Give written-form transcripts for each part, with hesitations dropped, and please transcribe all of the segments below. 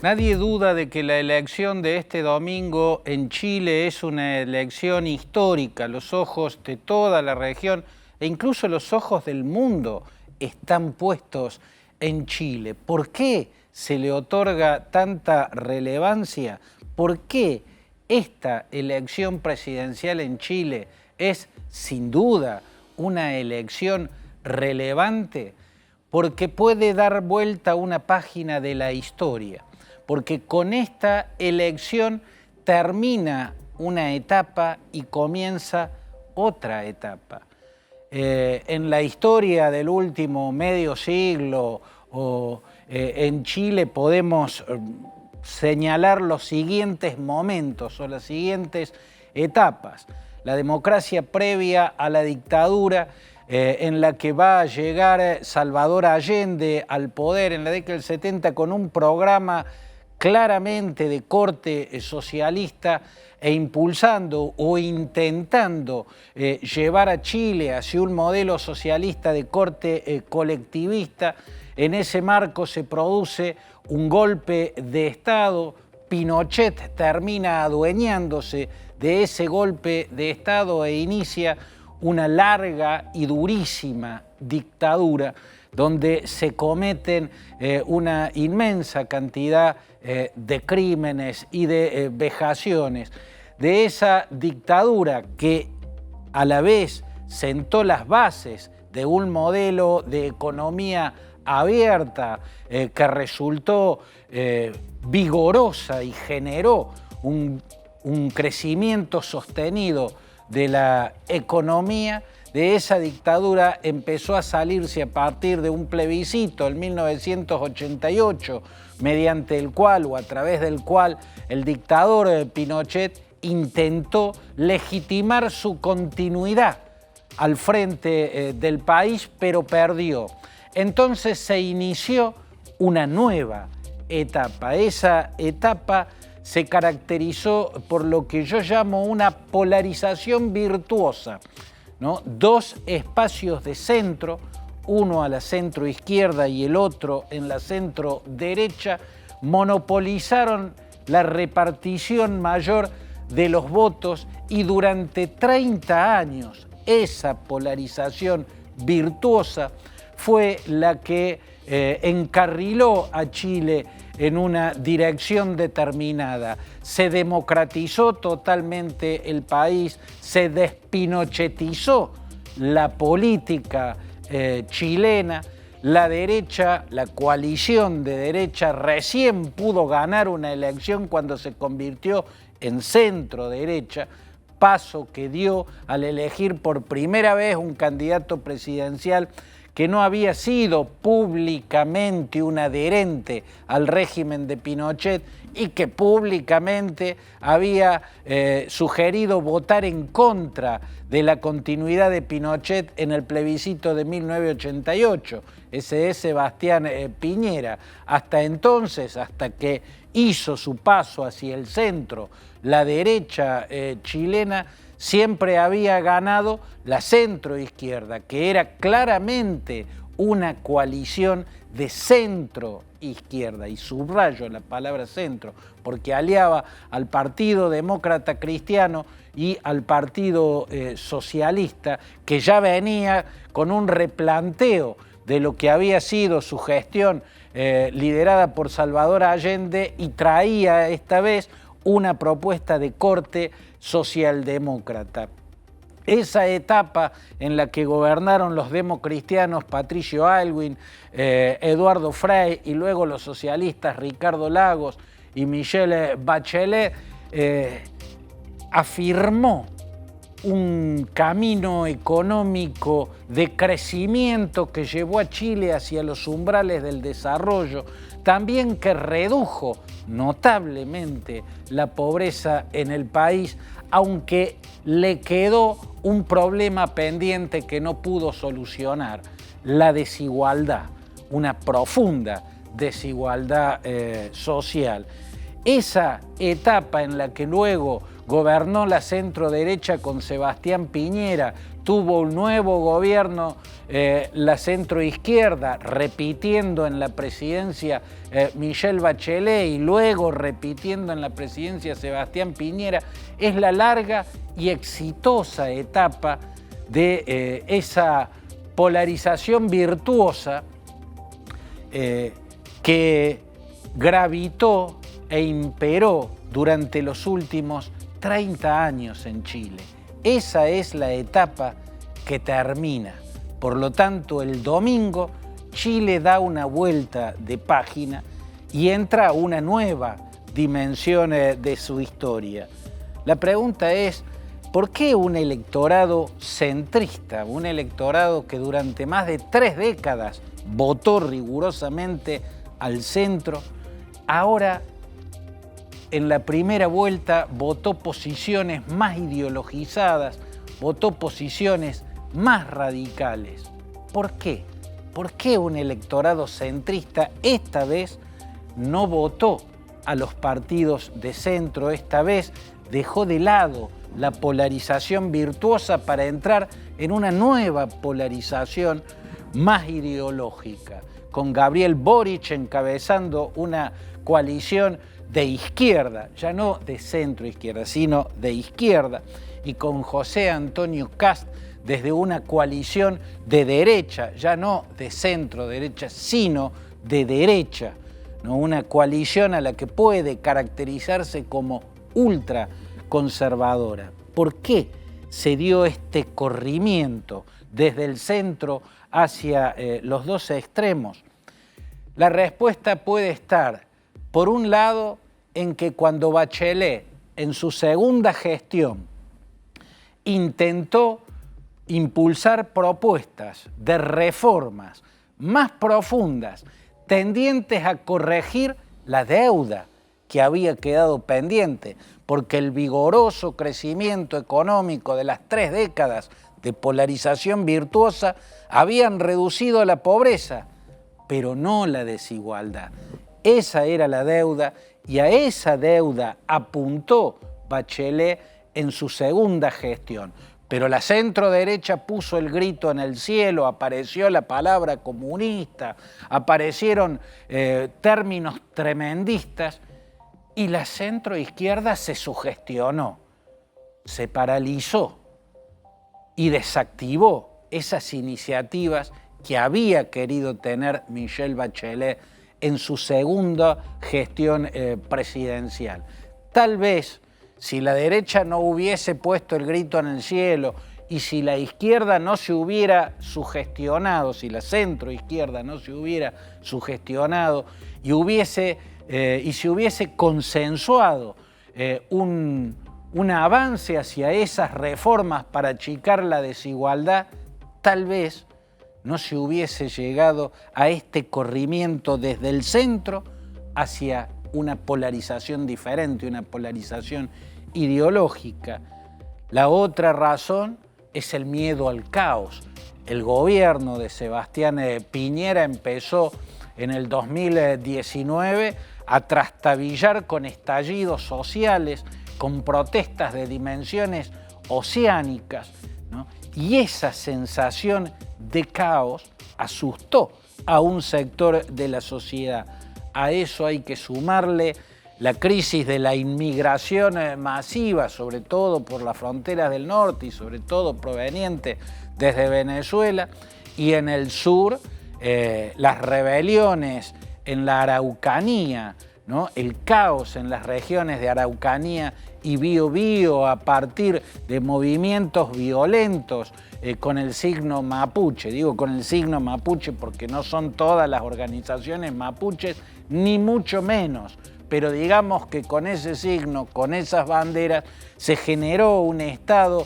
Nadie duda de que la elección de este domingo en Chile es una elección histórica. Los ojos de toda la región e incluso los ojos del mundo están puestos en Chile. ¿Por qué se le otorga tanta relevancia? ¿Por qué esta elección presidencial en Chile es sin duda una elección relevante? Porque puede dar vuelta a una página de la historia. Porque con esta elección termina una etapa y comienza otra etapa. En la historia del último medio siglo en Chile podemos señalar los siguientes momentos o las siguientes etapas. La democracia previa a la dictadura, en la que va a llegar Salvador Allende al poder en la década del 70 con un programa claramente de corte socialista e impulsando o intentando llevar a Chile hacia un modelo socialista de corte colectivista. En ese marco se produce un golpe de Estado. Pinochet termina adueñándose de ese golpe de Estado e inicia una larga y durísima dictadura donde se cometen una inmensa cantidad de crímenes y de vejaciones. De esa dictadura que a la vez sentó las bases de un modelo de economía abierta que resultó vigorosa y generó un crecimiento sostenido de la economía. De esa dictadura empezó a salirse a partir de un plebiscito en 1988, mediante el cual o a través del cual el dictador Pinochet intentó legitimar su continuidad al frente del país, pero perdió. Entonces se inició una nueva etapa. Esa etapa se caracterizó por lo que yo llamo una polarización virtuosa, ¿no? Dos espacios de centro, uno a la centro izquierda y el otro en la centro derecha, monopolizaron la repartición mayor de los votos y durante 30 años esa polarización virtuosa fue la que encarriló a Chile en una dirección determinada. Se democratizó totalmente el país, se despinochetizó la política chilena. La derecha, la coalición de derecha recién pudo ganar una elección cuando se convirtió en centro derecha, paso que dio al elegir por primera vez un candidato presidencial que no había sido públicamente un adherente al régimen de Pinochet y que públicamente había sugerido votar en contra de la continuidad de Pinochet en el plebiscito de 1988. Ese es Sebastián Piñera. Hasta entonces, hasta que hizo su paso hacia el centro, la derecha chilena siempre había ganado la centro-izquierda, que era claramente una coalición de centro-izquierda, y subrayo la palabra centro, porque aliaba al Partido Demócrata Cristiano y al Partido Socialista, que ya venía con un replanteo de lo que había sido su gestión liderada por Salvador Allende y traía esta vez una propuesta de corte socialdemócrata. Esa etapa en la que gobernaron los democristianos Patricio Aylwin, Eduardo Frei y luego los socialistas Ricardo Lagos y Michelle Bachelet, afirmó un camino económico de crecimiento que llevó a Chile hacia los umbrales del desarrollo, también que redujo notablemente la pobreza en el país, aunque le quedó un problema pendiente que no pudo solucionar: la desigualdad, una profunda desigualdad social. Esa etapa en la que luego gobernó la centro-derecha con Sebastián Piñera, tuvo un nuevo gobierno, la centro-izquierda, repitiendo en la presidencia Michelle Bachelet y luego repitiendo en la presidencia Sebastián Piñera, es la larga y exitosa etapa de esa polarización virtuosa que gravitó e imperó durante los últimos 30 años en Chile. Esa es la etapa que termina. Por lo tanto, el domingo Chile da una vuelta de página y entra a una nueva dimensión de su historia. La pregunta es, ¿por qué un electorado centrista, un electorado que durante más de 3 décadas votó rigurosamente al centro, ahora en la primera vuelta votó posiciones más ideologizadas, votó posiciones más radicales? ¿Por qué? ¿Por qué un electorado centrista esta vez no votó a los partidos de centro? Esta vez dejó de lado la polarización virtuosa para entrar en una nueva polarización más ideológica, con Gabriel Boric encabezando una coalición de izquierda, ya no de centro-izquierda, sino de izquierda, y con José Antonio Kast desde una coalición de derecha, ya no de centro-derecha, sino de derecha, ¿no? Una coalición a la que puede caracterizarse como ultraconservadora. ¿Por qué se dio este corrimiento desde el centro hacia los dos extremos? La respuesta puede estar, por un lado, en que cuando Bachelet, en su segunda gestión, intentó impulsar propuestas de reformas más profundas, tendientes a corregir la deuda que había quedado pendiente, porque el vigoroso crecimiento económico de las 3 décadas de polarización virtuosa habían reducido la pobreza, pero no la desigualdad. Esa era la deuda y a esa deuda apuntó Bachelet en su segunda gestión. Pero la centro-derecha puso el grito en el cielo, apareció la palabra comunista, aparecieron términos tremendistas y la centro-izquierda se sugestionó, se paralizó y desactivó esas iniciativas que había querido tener Michelle Bachelet en su segunda gestión presidencial. Tal vez, si la derecha no hubiese puesto el grito en el cielo y si la izquierda no se hubiera sugestionado, si la centroizquierda no se hubiera sugestionado y se hubiese consensuado un avance hacia esas reformas para achicar la desigualdad, tal vez no se hubiese llegado a este corrimiento desde el centro hacia una polarización diferente, una polarización ideológica. La otra razón es el miedo al caos. El gobierno de Sebastián Piñera empezó en el 2019 a trastabillar con estallidos sociales, con protestas de dimensiones oceánicas, ¿no? Y esa sensación de caos asustó a un sector de la sociedad. A eso hay que sumarle la crisis de la inmigración masiva, sobre todo por las fronteras del norte y sobre todo proveniente desde Venezuela, y en el sur las rebeliones en la Araucanía, ¿no? El caos en las regiones de Araucanía y Biobío a partir de movimientos violentos con el signo mapuche. Digo con el signo mapuche porque no son todas las organizaciones mapuches, ni mucho menos, pero digamos que con ese signo, con esas banderas, se generó un estado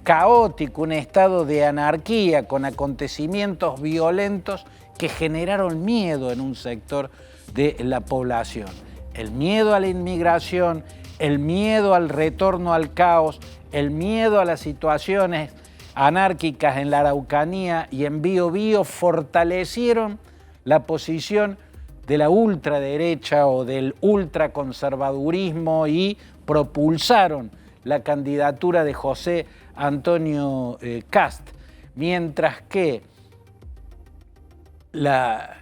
caótico, un estado de anarquía con acontecimientos violentos que generaron miedo en un sector de la población. El miedo a la inmigración, el miedo al retorno al caos, el miedo a las situaciones anárquicas en la Araucanía y en Biobío fortalecieron la posición de la ultraderecha o del ultraconservadurismo y propulsaron la candidatura de José Antonio Kast, mientras que la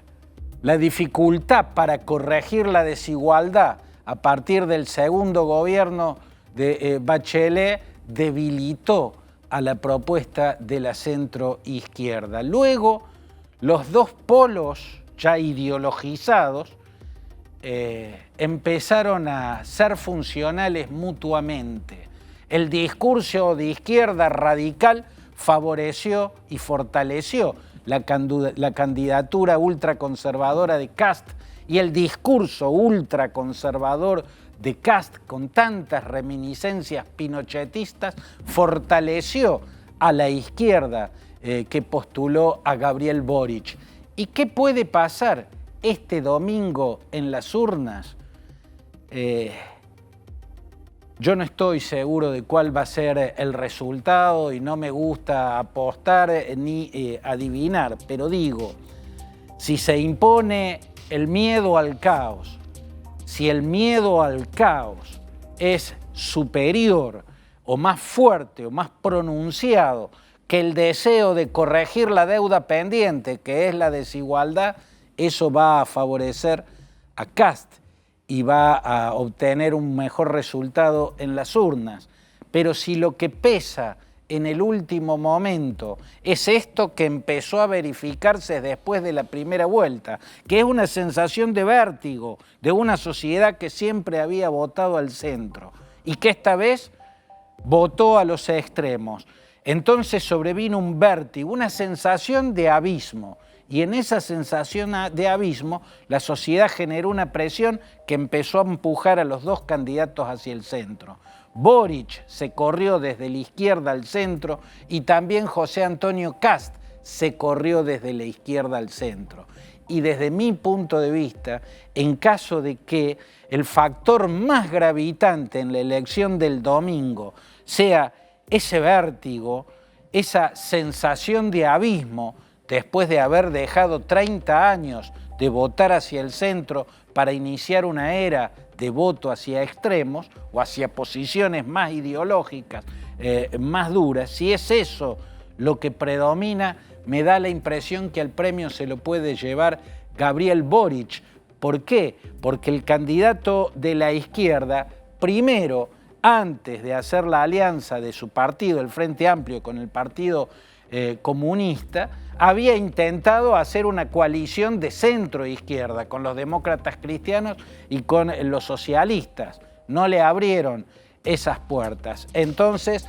dificultad para corregir la desigualdad a partir del segundo gobierno de Bachelet debilitó a la propuesta de la centroizquierda. Luego, los dos polos ya ideologizados empezaron a ser funcionales mutuamente. El discurso de izquierda radical favoreció y fortaleció la candidatura ultraconservadora de Kast, y el discurso ultraconservador de Kast, con tantas reminiscencias pinochetistas, fortaleció a la izquierda que postuló a Gabriel Boric. ¿Y qué puede pasar este domingo en las urnas? Yo no estoy seguro de cuál va a ser el resultado y no me gusta apostar ni adivinar, pero digo, si se impone el miedo al caos, si el miedo al caos es superior o más fuerte o más pronunciado que el deseo de corregir la deuda pendiente, que es la desigualdad, eso va a favorecer a Kast y va a obtener un mejor resultado en las urnas. Pero si lo que pesa en el último momento es esto que empezó a verificarse después de la primera vuelta, que es una sensación de vértigo de una sociedad que siempre había votado al centro y que esta vez votó a los extremos, entonces sobrevino un vértigo, una sensación de abismo. Y en esa sensación de abismo, la sociedad generó una presión que empezó a empujar a los dos candidatos hacia el centro. Boric se corrió desde la izquierda al centro y también José Antonio Kast se corrió desde la izquierda al centro. Y desde mi punto de vista, en caso de que el factor más gravitante en la elección del domingo sea ese vértigo, esa sensación de abismo, después de haber dejado 30 años de votar hacia el centro para iniciar una era de voto hacia extremos o hacia posiciones más ideológicas, más duras, si es eso lo que predomina, me da la impresión que al premio se lo puede llevar Gabriel Boric. ¿Por qué? Porque el candidato de la izquierda, primero, antes de hacer la alianza de su partido, el Frente Amplio, con el Partido Comunista, había intentado hacer una coalición de centro-izquierda con los demócratas cristianos y con los socialistas. No le abrieron esas puertas. Entonces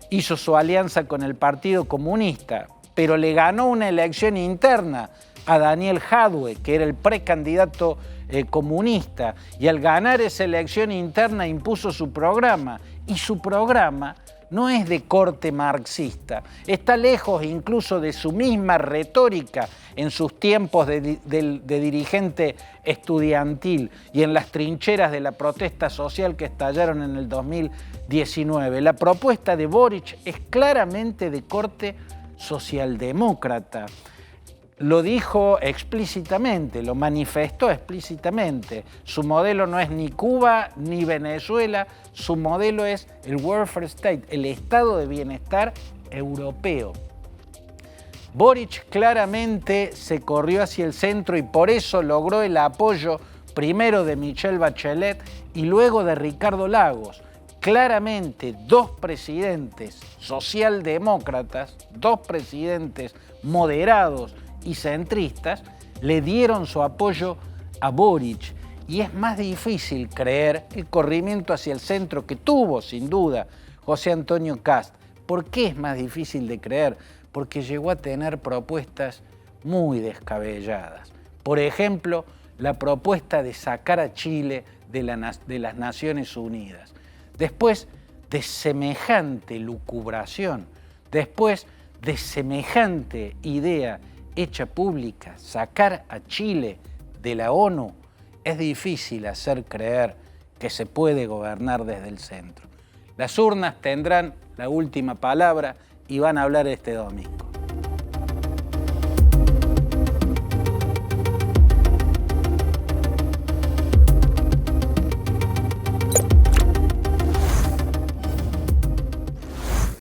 hizo su alianza con el Partido Comunista, pero le ganó una elección interna a Daniel Jadwe, que era el precandidato comunista, y al ganar esa elección interna impuso su programa, y su programa no es de corte marxista, está lejos incluso de su misma retórica en sus tiempos de dirigente estudiantil y en las trincheras de la protesta social que estallaron en el 2019. La propuesta de Boric es claramente de corte socialdemócrata. Lo dijo explícitamente, lo manifestó explícitamente. Su modelo no es ni Cuba ni Venezuela, su modelo es el welfare state, el estado de bienestar europeo. Boric claramente se corrió hacia el centro y por eso logró el apoyo primero de Michelle Bachelet y luego de Ricardo Lagos. Claramente dos presidentes socialdemócratas, dos presidentes moderados y centristas le dieron su apoyo a Boric, y es más difícil creer el corrimiento hacia el centro que tuvo sin duda José Antonio Kast. ¿Por qué es más difícil de creer? Porque llegó a tener propuestas muy descabelladas. Por ejemplo, la propuesta de sacar a Chile de las Naciones Unidas. Después de semejante lucubración, después de semejante idea hecha pública, sacar a Chile de la ONU, es difícil hacer creer que se puede gobernar desde el centro. Las urnas tendrán la última palabra y van a hablar este domingo.